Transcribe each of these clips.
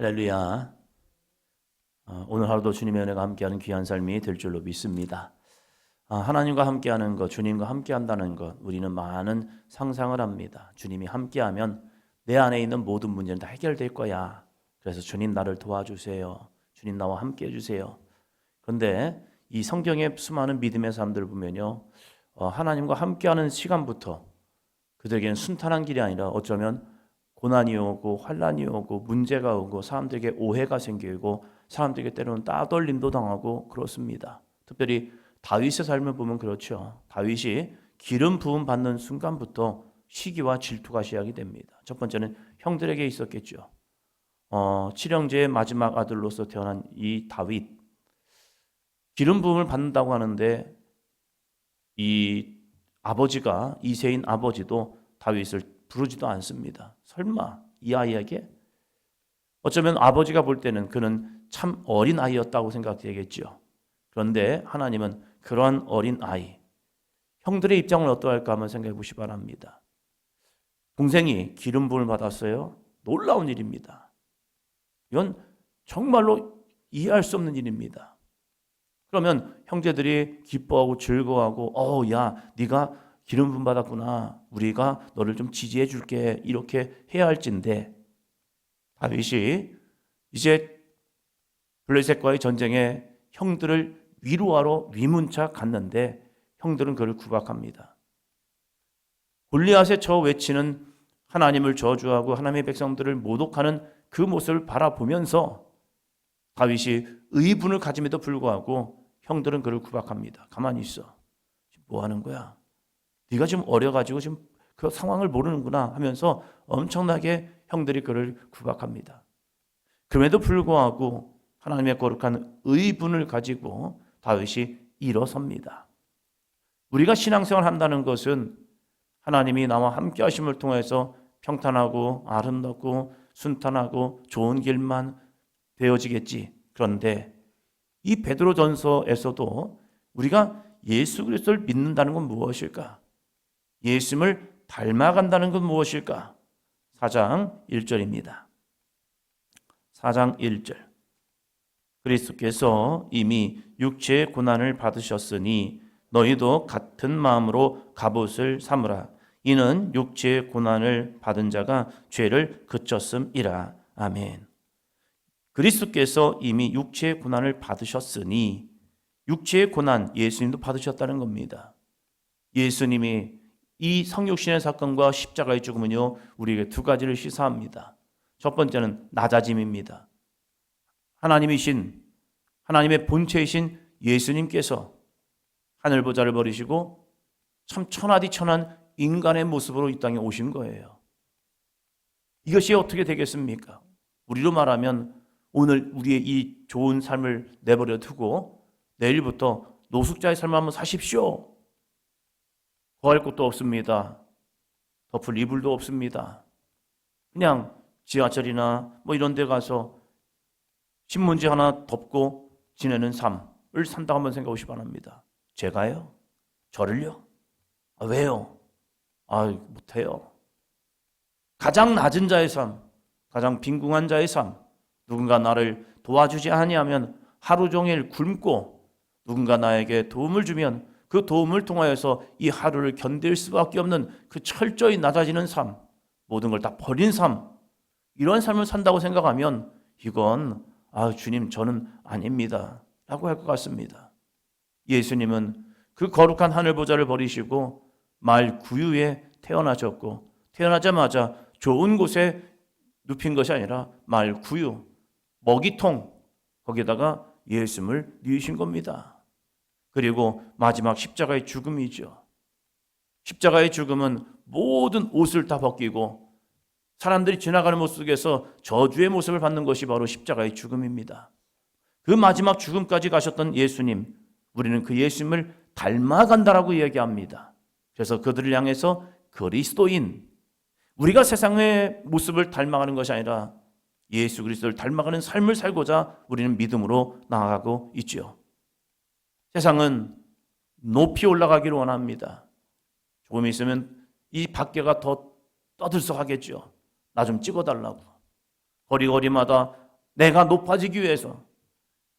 할렐루야. 오늘 하루도 주님의 은혜가 함께하는 귀한 삶이 될 줄로 믿습니다. 하나님과 함께하는 것, 주님과 함께한다는 것, 우리는 많은 상상을 합니다. 주님이 함께하면 내 안에 있는 모든 문제는 다 해결될 거야. 그래서 주님 나를 도와주세요. 주님 나와 함께 해주세요. 그런데 이 성경의 수많은 믿음의 사람들을 보면요, 하나님과 함께하는 시간부터 그들에게는 순탄한 길이 아니라 어쩌면 고난이 오고 환난이 오고 문제가 오고 사람들에게 오해가 생기고 사람들에게 때로는 따돌림도 당하고 그렇습니다. 특별히 다윗의 삶을 보면 그렇죠. 다윗이 기름 부음 받는 순간부터 시기와 질투가 시작이 됩니다. 첫 번째는 형들에게 있었겠죠. 칠형제의 마지막 아들로서 태어난 이 다윗, 기름 부음을 받는다고 하는데 이 아버지가 이새인 아버지도 다윗을 부르지도 않습니다. 설마 이 아이에게? 어쩌면 아버지가 볼 때는 그는 참 어린 아이였다고 생각되겠죠. 그런데 하나님은 그러한 어린 아이, 형들의 입장을 어떠할까 한번 생각해 보시기 바랍니다. 동생이 기름 부음을 받았어요. 놀라운 일입니다. 이건 정말로 이해할 수 없는 일입니다. 그러면 형제들이 기뻐하고 즐거워하고 야 네가 기름 부음 받았구나. 우리가 너를 좀 지지해 줄게. 이렇게 해야 할진데 다윗이 이제 블레셋과의 전쟁에 형들을 위로하러 위문차 갔는데 형들은 그를 구박합니다. 골리앗의 저 외치는 하나님을 저주하고 하나님의 백성들을 모독하는 그 모습을 바라보면서 다윗이 의분을 가짐에도 불구하고 형들은 그를 구박합니다. 가만히 있어. 지금 뭐 하는 거야? 네가 지금 어려가지고 지금 그 상황을 모르는구나 하면서 엄청나게 형들이 그를 구박합니다. 그럼에도 불구하고 하나님의 거룩한 의분을 가지고 다윗이 일어섭니다. 우리가 신앙생활을 한다는 것은 하나님이 나와 함께 하심을 통해서 평탄하고 아름답고 순탄하고 좋은 길만 되어지겠지. 그런데 이 베드로전서에서도 우리가 예수 그리스도를 믿는다는 건 무엇일까? 예수님을 닮아간다는 건 무엇일까? 4장 1절입니다. 4장 1절. 그리스도께서 이미 육체의 고난을 받으셨으니 너희도 같은 마음으로 갑옷을 삼으라. 이는 육체의 고난을 받은 자가 죄를 그쳤음이라. 아멘. 그리스도께서 이미 육체의 고난을 받으셨으니 육체의 고난 예수님도 받으셨다는 겁니다. 예수님이 이 성육신의 사건과 십자가의 죽음은요, 우리에게 두 가지를 시사합니다. 첫 번째는 낮아짐입니다. 하나님의 본체이신 예수님께서 하늘 보좌를 버리시고 참 천하디천한 인간의 모습으로 이 땅에 오신 거예요. 이것이 어떻게 되겠습니까? 우리로 말하면 오늘 우리의 이 좋은 삶을 내버려 두고 내일부터 노숙자의 삶을 한번 사십시오. 거할 곳도 없습니다. 덮을 이불도 없습니다. 그냥 지하철이나 이런 데 가서 신문지 하나 덮고 지내는 삶을 산다고 한번 생각해 보시기 바랍니다. 제가요? 저를요? 왜요? 못해요. 가장 낮은 자의 삶, 가장 빈궁한 자의 삶, 누군가 나를 도와주지 아니하면 하루 종일 굶고 누군가 나에게 도움을 주면 그 도움을 통하여서 이 하루를 견딜 수밖에 없는 그 철저히 낮아지는 삶, 모든 걸 다 버린 삶, 이런 삶을 산다고 생각하면 이건 주님 저는 아닙니다 라고 할 것 같습니다. 예수님은 그 거룩한 하늘 보좌를 버리시고 말 구유에 태어나셨고 태어나자마자 좋은 곳에 눕힌 것이 아니라 말 구유, 먹이통 거기다가 예수님을 뉘으신 겁니다. 그리고 마지막 십자가의 죽음이죠. 십자가의 죽음은 모든 옷을 다 벗기고 사람들이 지나가는 모습 속에서 저주의 모습을 받는 것이 바로 십자가의 죽음입니다. 그 마지막 죽음까지 가셨던 예수님, 우리는 그 예수님을 닮아간다라고 이야기합니다. 그래서 그들을 향해서 그리스도인, 우리가 세상의 모습을 닮아가는 것이 아니라 예수 그리스도를 닮아가는 삶을 살고자 우리는 믿음으로 나아가고 있죠. 세상은 높이 올라가기를 원합니다. 조금 있으면 이 밖에가 더 떠들썩하겠죠. 나 좀 찍어달라고. 거리거리마다 내가 높아지기 위해서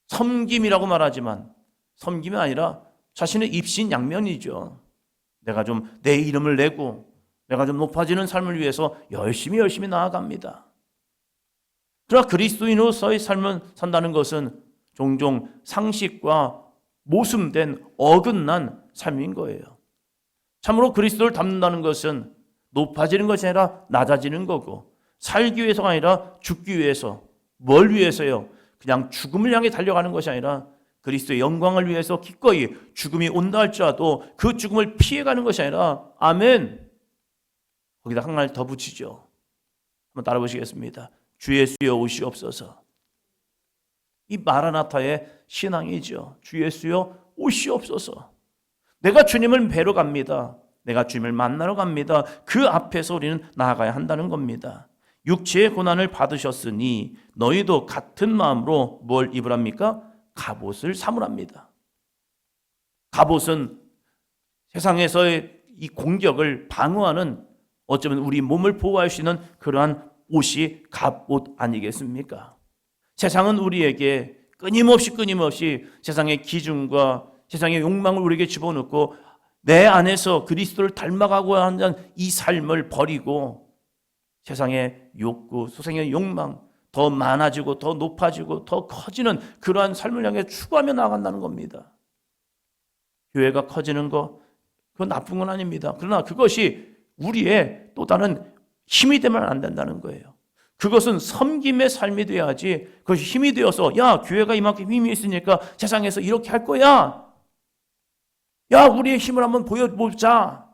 섬김이라고 말하지만 섬김이 아니라 자신의 입신양면이죠. 내가 좀 내 이름을 내고 내가 좀 높아지는 삶을 위해서 열심히 나아갑니다. 그러나 그리스도인으로서의 삶을 산다는 것은 종종 상식과 모순된 어긋난 삶인 거예요. 참으로 그리스도를 닮는다는 것은 높아지는 것이 아니라 낮아지는 거고, 살기 위해서가 아니라 죽기 위해서, 뭘 위해서요? 그냥 죽음을 향해 달려가는 것이 아니라 그리스도의 영광을 위해서 기꺼이 죽음이 온다 할지라도 그 죽음을 피해가는 것이 아니라, 아멘, 거기다 하나를 더 붙이죠. 한번 따라 보시겠습니다. 주 예수여 오시옵소서. 이 마라나타의 신앙이죠. 주 예수여 오시옵소서. 내가 주님을 뵈러 갑니다. 내가 주님을 만나러 갑니다. 그 앞에서 우리는 나아가야 한다는 겁니다. 육체의 고난을 받으셨으니 너희도 같은 마음으로 뭘 입으랍니까? 갑옷을 삼으랍니다. 갑옷은 세상에서의 이 공격을 방어하는, 어쩌면 우리 몸을 보호할 수 있는 그러한 옷이 갑옷 아니겠습니까? 세상은 우리에게 끊임없이 세상의 기준과 세상의 욕망을 우리에게 집어넣고 내 안에서 그리스도를 닮아가고 하는 이 삶을 버리고 세상의 욕구, 세상의 욕망, 더 많아지고 더 높아지고 더 커지는 그러한 삶을 향해 추구하며 나아간다는 겁니다. 교회가 커지는 거, 그건 나쁜 건 아닙니다. 그러나 그것이 우리의 또 다른 힘이 되면 안 된다는 거예요. 그것은 섬김의 삶이 돼야지, 그것이 힘이 되어서 야, 교회가 이만큼 힘이 있으니까 세상에서 이렇게 할 거야, 야, 우리의 힘을 한번 보여보자,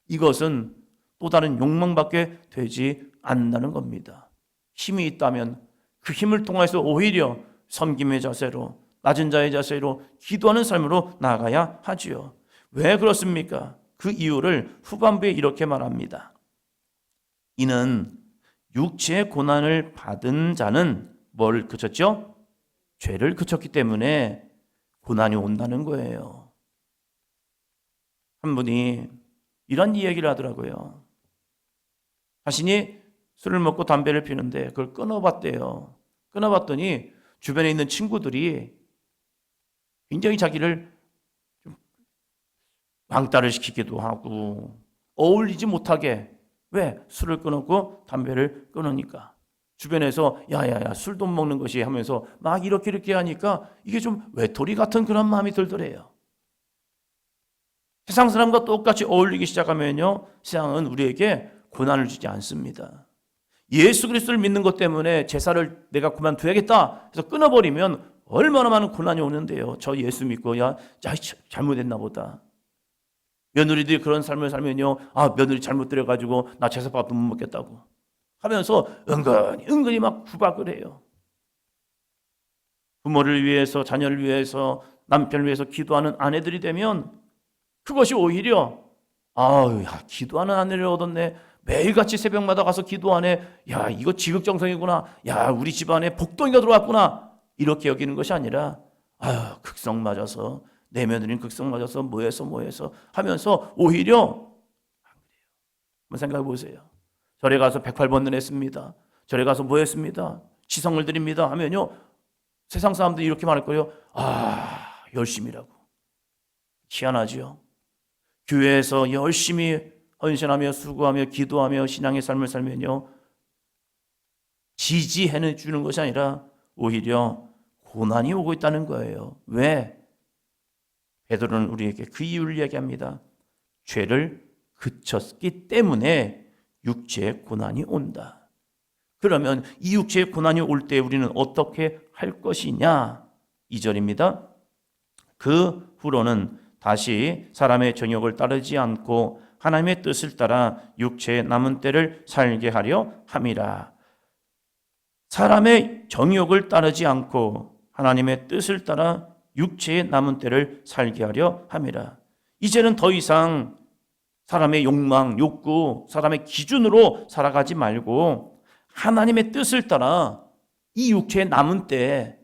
이것은 또 다른 욕망밖에 되지 않는다는 겁니다. 힘이 있다면 그 힘을 통해서 오히려 섬김의 자세로, 낮은 자의 자세로 기도하는 삶으로 나아가야 하지요. 왜 그렇습니까? 그 이유를 후반부에 이렇게 말합니다. 이는 육체의 고난을 받은 자는 뭘 그쳤죠? 죄를 그쳤기 때문에 고난이 온다는 거예요. 한 분이 이런 이야기를 하더라고요. 자신이 술을 먹고 담배를 피우는데 그걸 끊어봤대요. 끊어봤더니 주변에 있는 친구들이 굉장히 자기를 좀 왕따를 시키기도 하고 어울리지 못하게, 왜? 술을 끊었고 담배를 끊으니까. 주변에서 야야야 술 돈 먹는 것이 하면서 막 이렇게 하니까 이게 좀 외톨이 같은 그런 마음이 들더래요. 세상 사람과 똑같이 어울리기 시작하면요, 세상은 우리에게 고난을 주지 않습니다. 예수 그리스도를 믿는 것 때문에 제사를 내가 그만둬야겠다 해서 끊어버리면 얼마나 많은 고난이 오는데요. 저 예수 믿고 야 잘못했나 보다. 며느리들이 그런 삶을 살면요, 아, 며느리 잘못 들여가지고 나 제사밥도 못 먹겠다고 하면서 은근히 막 구박을 해요. 부모를 위해서, 자녀를 위해서, 남편을 위해서 기도하는 아내들이 되면 그것이 오히려 아유, 야, 기도하는 아내를 얻었네. 매일같이 새벽마다 가서 기도하네. 야, 이거 지극정성이구나. 야, 우리 집안에 복덩이가 들어왔구나. 이렇게 여기는 것이 아니라 아유, 극성 맞아서, 내 며느리는 극성 맞아서 뭐해서 하면서 오히려 안 그래요. 한번 생각해 보세요. 절에 가서 108번을 했습니다. 절에 가서 뭐 했습니다. 지성을 드립니다 하면요, 세상 사람들이 이렇게 말할 거예요. 아, 열심히라고. 희한하지요. 교회에서 열심히 헌신하며 수고하며 기도하며 신앙의 삶을 살면요, 지지해 주는 것이 아니라 오히려 고난이 오고 있다는 거예요. 왜? 베드로는 우리에게 그 이유를 얘기합니다. 죄를 그쳤기 때문에 육체의 고난이 온다. 그러면 이 육체의 고난이 올 때 우리는 어떻게 할 것이냐? 2절입니다. 그 후로는 다시 사람의 정욕을 따르지 않고 하나님의 뜻을 따라 육체의 남은 때를 살게 하려 함이라. 사람의 정욕을 따르지 않고 하나님의 뜻을 따라 육체의 남은 때를 살게 하려 함이라. 이제는 더 이상 사람의 욕망, 욕구, 사람의 기준으로 살아가지 말고 하나님의 뜻을 따라 이 육체의 남은 때,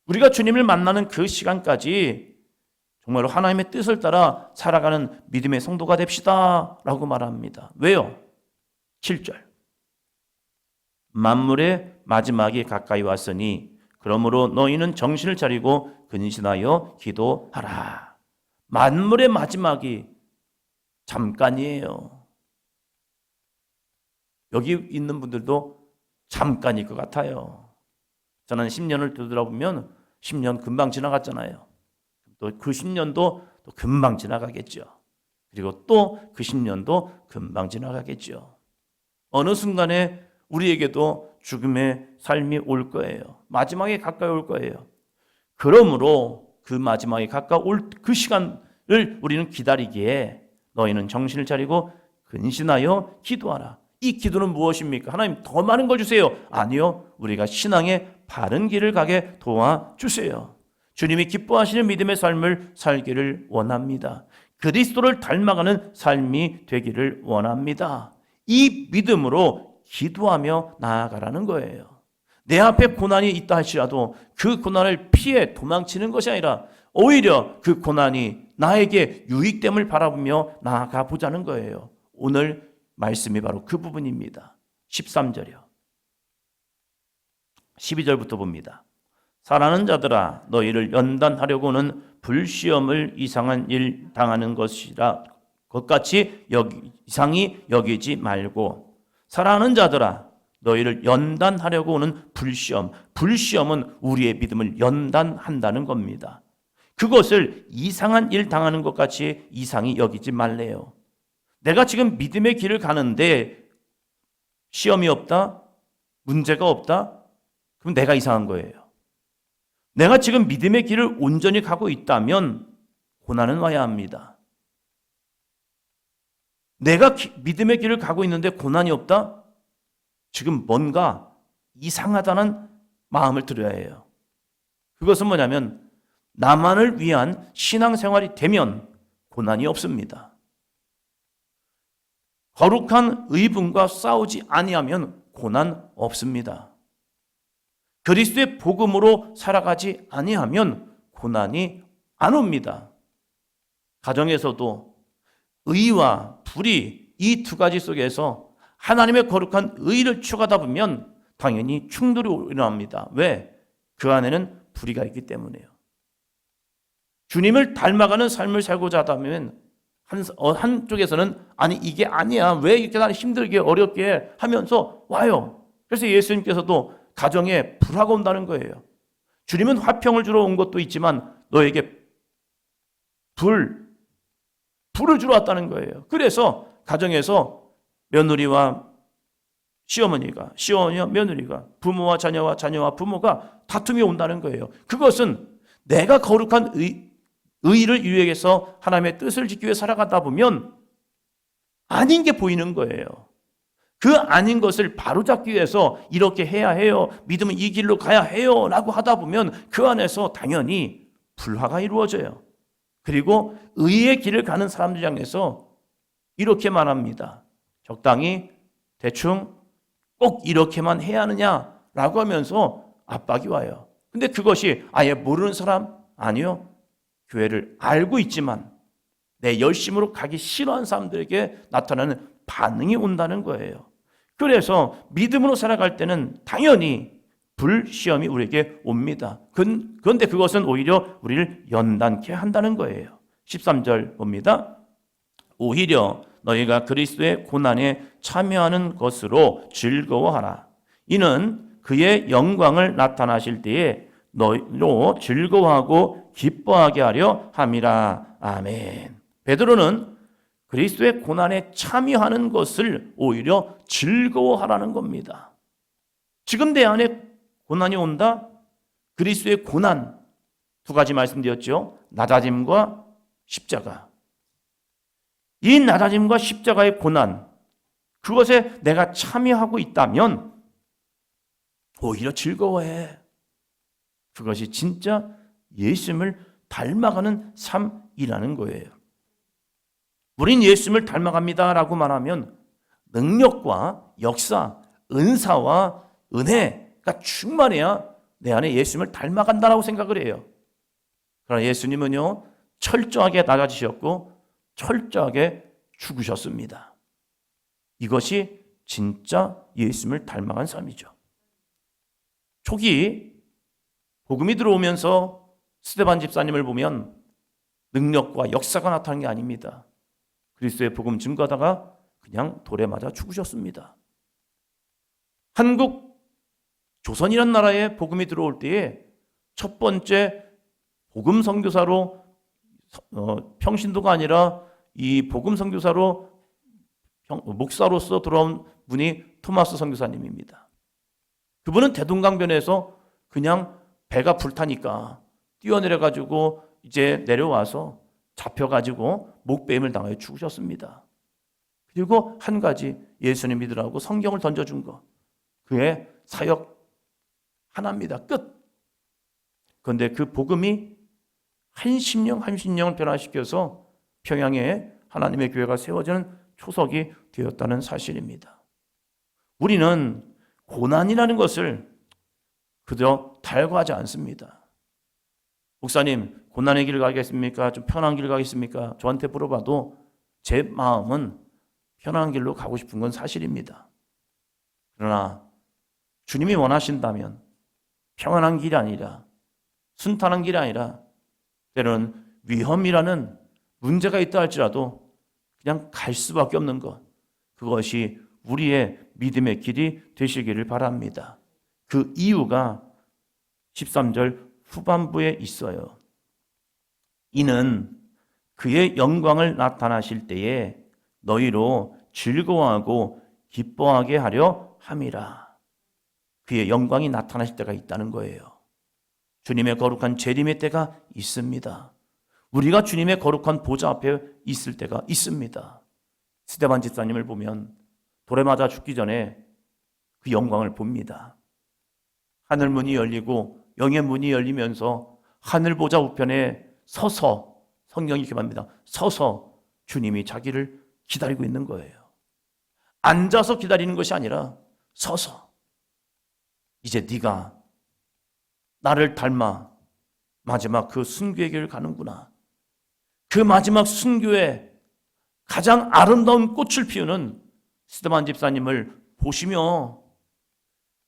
우리가 주님을 만나는 그 시간까지 정말로 하나님의 뜻을 따라 살아가는 믿음의 성도가 됩시다 라고 말합니다. 왜요? 7절. 만물의 마지막이 가까이 왔으니 그러므로 너희는 정신을 차리고 근신하여 기도하라. 만물의 마지막이 잠깐이에요. 여기 있는 분들도 잠깐일 것 같아요. 저는 10년을 되돌아보면 10년 금방 지나갔잖아요. 또 그 10년도 또 금방 지나가겠죠. 그리고 또 그 10년도 금방 지나가겠죠. 어느 순간에 우리에게도 죽음의 삶이 올 거예요. 마지막에 가까이 올 거예요. 그러므로 그 마지막에 가까이 올 그 시간을 우리는 기다리기에 너희는 정신을 차리고 근신하여 기도하라. 이 기도는 무엇입니까? 하나님 더 많은 걸 주세요. 아니요. 우리가 신앙의 바른 길을 가게 도와주세요. 주님이 기뻐하시는 믿음의 삶을 살기를 원합니다. 그리스도를 닮아가는 삶이 되기를 원합니다. 이 믿음으로 기도하며 나아가라는 거예요. 내 앞에 고난이 있다 할지라도 그 고난을 피해 도망치는 것이 아니라 오히려 그 고난이 나에게 유익됨을 바라보며 나아가 보자는 거예요. 오늘 말씀이 바로 그 부분입니다. 13절이요. 12절부터 봅니다. 사랑하는 자들아 너희를 연단하려고는 불시험을 이상한 일 당하는 것이라 것같이 이상히 여기지 말고 사랑하는 자들아 너희를 연단하려고 오는 불시험. 불시험은 우리의 믿음을 연단한다는 겁니다. 그것을 이상한 일 당하는 것 같이 이상히 여기지 말래요. 내가 지금 믿음의 길을 가는데 시험이 없다? 문제가 없다? 그럼 내가 이상한 거예요. 내가 지금 믿음의 길을 온전히 가고 있다면 고난은 와야 합니다. 내가 믿음의 길을 가고 있는데 고난이 없다? 지금 뭔가 이상하다는 마음을 들어야 해요. 그것은 뭐냐면 나만을 위한 신앙생활이 되면 고난이 없습니다. 거룩한 의분과 싸우지 아니하면 고난 없습니다. 그리스도의 복음으로 살아가지 아니하면 고난이 안 옵니다. 가정에서도 의와 불의 이 두 가지 속에서 하나님의 거룩한 의를 추구하다 보면 당연히 충돌이 일어납니다. 왜? 그 안에는 불의가 있기 때문에요. 주님을 닮아가는 삶을 살고자 하다면 한쪽에서는 아니 이게 아니야. 왜 이렇게 나를 힘들게 어렵게 하면서 와요. 그래서 예수님께서도 가정에 불화가 온다는 거예요. 주님은 화평을 주러 온 것도 있지만 너에게 불을 주러 왔다는 거예요. 그래서 가정에서 며느리와 시어머니와 며느리가, 부모와 자녀와 자녀와 부모가 다툼이 온다는 거예요. 그것은 내가 거룩한 의를 위해서 하나님의 뜻을 지키기 위해 살아가다 보면 아닌 게 보이는 거예요. 그 아닌 것을 바로잡기 위해서 이렇게 해야 해요. 믿음은 이 길로 가야 해요. 라고 하다 보면 그 안에서 당연히 불화가 이루어져요. 그리고 의의 길을 가는 사람들 향해서 이렇게 말합니다. 적당히 대충 꼭 이렇게만 해야 하느냐라고 하면서 압박이 와요. 근데 그것이 아예 모르는 사람? 아니요. 교회를 알고 있지만 내 열심으로 가기 싫어하는 사람들에게 나타나는 반응이 온다는 거예요. 그래서 믿음으로 살아갈 때는 당연히 불시험이 우리에게 옵니다. 그런데 그것은 오히려 우리를 연단케 한다는 거예요. 13절 봅니다. 오히려 너희가 그리스도의 고난에 참여하는 것으로 즐거워하라. 이는 그의 영광을 나타나실 때에 너희로 즐거워하고 기뻐하게 하려 함이라. 아멘. 베드로는 그리스도의 고난에 참여하는 것을 오히려 즐거워하라는 겁니다. 지금 내 안에 고난이 온다? 그리스도의 고난 두 가지 말씀드렸죠. 낮아짐과 십자가. 이 낮아짐과 십자가의 고난, 그것에 내가 참여하고 있다면 오히려 즐거워해. 그것이 진짜 예수님을 닮아가는 삶이라는 거예요. 우린 예수님을 닮아갑니다라고 말하면 능력과 역사, 은사와 은혜가 충만해야 내 안에 예수님을 닮아간다라고 생각을 해요. 그러나 예수님은요, 철저하게 낮아지셨고 철저하게 죽으셨습니다. 이것이 진짜 예수님을 닮아간 삶이죠. 초기 복음이 들어오면서 스데반 집사님을 보면 능력과 역사가 나타난 게 아닙니다. 그리스도의 복음 증거하다가 그냥 돌에 맞아 죽으셨습니다. 한국 조선이라는 나라에 복음이 들어올 때에 첫 번째 복음 선교사로 평신도가 아니라 이 복음 선교사로 목사로서 들어온 분이 토마스 선교사님입니다. 그분은 대동강변에서 그냥 배가 불타니까 뛰어내려가지고 이제 내려와서 잡혀가지고 목베임을 당하여 죽으셨습니다. 그리고 한 가지 예수님 믿으라고 성경을 던져준 거. 그의 사역 하나입니다. 끝. 그런데 그 복음이 한 심령을 변화시켜서 평양에 하나님의 교회가 세워지는 초석이 되었다는 사실입니다. 우리는 고난이라는 것을 그저 달고하지 않습니다. 목사님, 고난의 길을 가겠습니까? 좀 편한 길을 가겠습니까? 저한테 물어봐도 제 마음은 편한 길로 가고 싶은 건 사실입니다. 그러나 주님이 원하신다면 평안한 길이 아니라 순탄한 길이 아니라 때로는 위험이라는 문제가 있다 할지라도 그냥 갈 수밖에 없는 것, 그것이 우리의 믿음의 길이 되시기를 바랍니다. 그 이유가 13절 후반부에 있어요. 이는 그의 영광을 나타나실 때에 너희로 즐거워하고 기뻐하게 하려 함이라. 그의 영광이 나타나실 때가 있다는 거예요. 주님의 거룩한 재림의 때가 있습니다. 우리가 주님의 거룩한 보좌 앞에 있을 때가 있습니다. 스데반 집사님을 보면 돌에 맞아 죽기 전에 그 영광을 봅니다. 하늘 문이 열리고 영의 문이 열리면서 하늘 보좌 우편에 서서, 성경이 이렇게 말합니다. 서서 주님이 자기를 기다리고 있는 거예요. 앉아서 기다리는 것이 아니라 서서, 이제 네가 나를 닮아 마지막 그 순교의 길을 가는구나. 그 마지막 순교의 가장 아름다운 꽃을 피우는 스데반 집사님을 보시며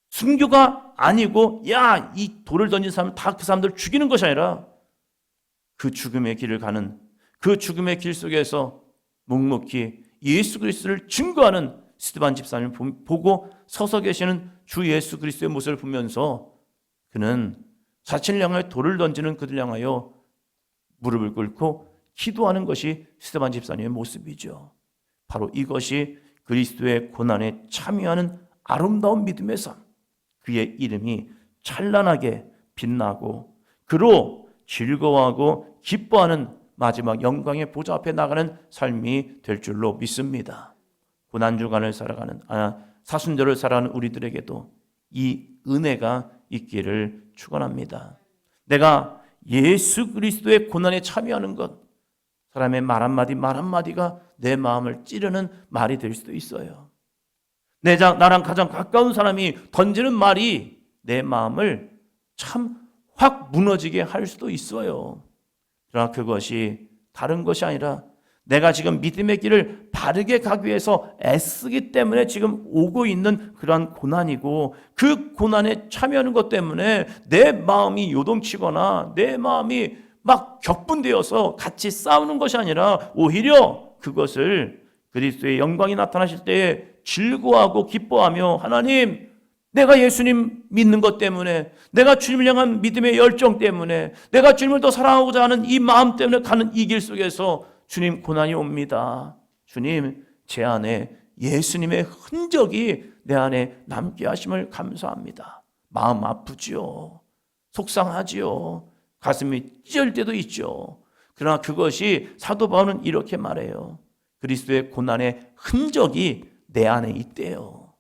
순교가 아니고 야, 이 돌을 던진 사람 다 그 사람들 죽이는 것이 아니라 그 죽음의 길을 가는, 그 죽음의 길 속에서 묵묵히 예수 그리스도를 증거하는 스데반 집사님을 보고 서서 계시는 주 예수 그리스도의 모습을 보면서 그는 자신을 향하여 돌을 던지는 그들 향하여 무릎을 꿇고 기도하는 것이 스데반 집사님의 모습이죠. 바로 이것이 그리스도의 고난에 참여하는 아름다운 믿음의 삶, 그의 이름이 찬란하게 빛나고 그로 즐거워하고 기뻐하는 마지막 영광의 보좌 앞에 나가는 삶이 될 줄로 믿습니다. 고난주간을 살아가는 사순절을 살아가는 우리들에게도 이 은혜가 있기를 축원합니다. 내가 예수 그리스도의 고난에 참여하는 것, 사람의 말 한마디가 내 마음을 찌르는 말이 될 수도 있어요. 나랑 가장 가까운 사람이 던지는 말이 내 마음을 참 확 무너지게 할 수도 있어요. 그러나 그것이 다른 것이 아니라 내가 지금 믿음의 길을 바르게 가기 위해서 애쓰기 때문에 지금 오고 있는 그러한 고난이고, 그 고난에 참여하는 것 때문에 내 마음이 요동치거나 내 마음이 막 격분되어서 같이 싸우는 것이 아니라 오히려 그것을 그리스도의 영광이 나타나실 때에 즐거워하고 기뻐하며, 하나님, 내가 예수님 믿는 것 때문에, 내가 주님을 향한 믿음의 열정 때문에, 내가 주님을 더 사랑하고자 하는 이 마음 때문에 가는 이 길 속에서 주님, 고난이 옵니다. 주님, 제 안에 예수님의 흔적이 내 안에 남게 하심을 감사합니다. 마음 아프지요. 속상하지요. 가슴이 찢을 때도 있죠. 그러나 그것이 사도 바울은 이렇게 말해요. 그리스도의 고난의 흔적이 내 안에 있대요.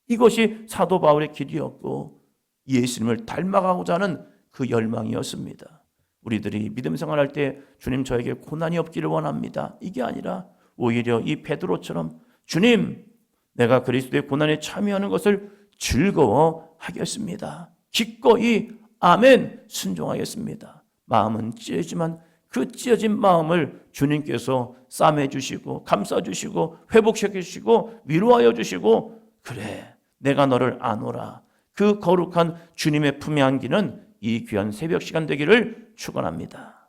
이것이 사도 바울의 길이었고 예수님을 닮아가고자 하는 그 열망이었습니다. 우리들이 믿음 생활할 때 주님, 저에게 고난이 없기를 원합니다. 이게 아니라 오히려 이 베드로처럼 주님, 내가 그리스도의 고난에 참여하는 것을 즐거워하겠습니다. 기꺼이 아멘 순종하겠습니다. 마음은 찢어지만 그 찢어진 마음을 주님께서 싸매 주시고 감싸 주시고 회복시켜 주시고 위로하여 주시고 그래, 내가 너를 아노라. 그 거룩한 주님의 품에 안기는 이 귀한 새벽 시간 되기를 축원합니다.